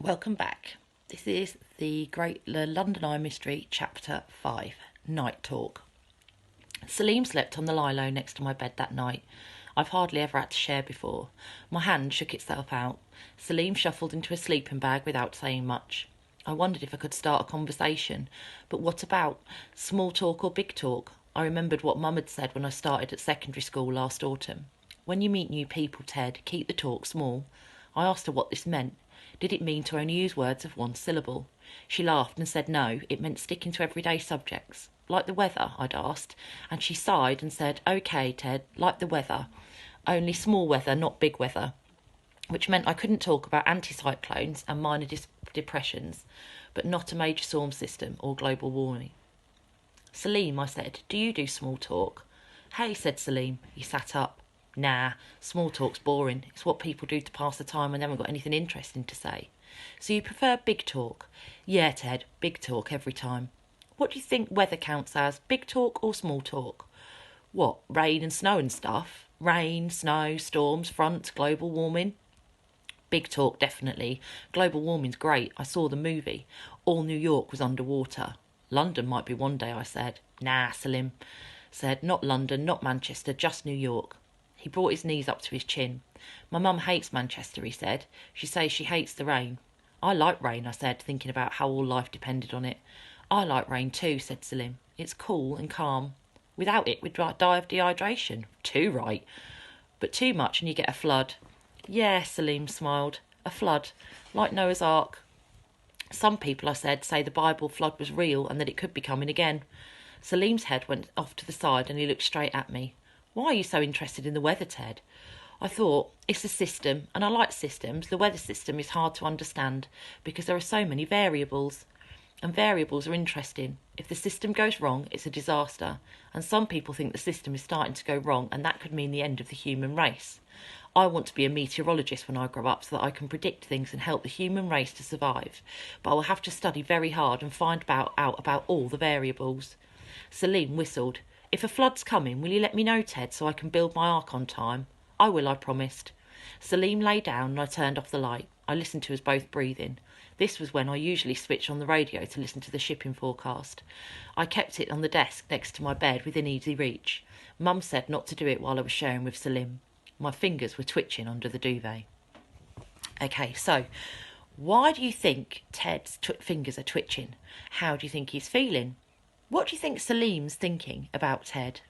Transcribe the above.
Welcome back. This is the London Eye Mystery, Chapter 5, Night Talk. Salim slept on the lilo next to my bed that night. I've hardly ever had to share before. My hand shook itself out. Salim shuffled into a sleeping bag without saying much. I wondered if I could start a conversation, but what about? Small talk or big talk? I remembered what Mum had said when I started at secondary school last autumn. When you meet new people, Ted, keep the talk small. I asked her what this meant. Did it mean to only use words of one syllable? She laughed and said no, it meant sticking to everyday subjects. Like the weather, I'd asked, and she sighed and said, OK, Ted, like the weather. Only small weather, not big weather. Which meant I couldn't talk about anticyclones and minor depressions, but not a major storm system or global warming. Salim, I said, do you do small talk? Hey, said Salim. He sat up. Nah, small talk's boring. It's what people do to pass the time when they haven't got anything interesting to say. So you prefer big talk? Yeah, Ted, big talk every time. What do you think weather counts as, big talk or small talk? What, rain and snow and stuff? Rain, snow, storms, fronts, global warming? Big talk, definitely. Global warming's great. I saw the movie. All New York was underwater. London might be one day, I said. Nah, Salim said, not London, not Manchester, just New York. He brought his knees up to his chin. My mum hates Manchester, he said. She says she hates the rain. I like rain, I said, thinking about how all life depended on it. I like rain too, said Salim. It's cool and calm. Without it, we'd die of dehydration. Too right. But too much and you get a flood. Yeah, Salim smiled. A flood. Like Noah's Ark. Some people, I said, say the Bible flood was real and that it could be coming again. Salim's head went off to the side and he looked straight at me. Why are you so interested in the weather, Ted? I thought, it's a system, and I like systems. The weather system is hard to understand because there are so many variables. And variables are interesting. If the system goes wrong, it's a disaster. And some people think the system is starting to go wrong, and that could mean the end of the human race. I want to be a meteorologist when I grow up so that I can predict things and help the human race to survive. But I will have to study very hard and find out about all the variables. Salim whistled. If a flood's coming, will you let me know, Ted, so I can build my ark on time? I will, I promised. Salim lay down and I turned off the light. I listened to us both breathing. This was when I usually switched on the radio to listen to the shipping forecast. I kept it on the desk next to my bed within easy reach. Mum said not to do it while I was sharing with Salim. My fingers were twitching under the duvet. Okay, so why do you think Ted's fingers are twitching? How do you think he's feeling? What do you think Salim's thinking about Ted?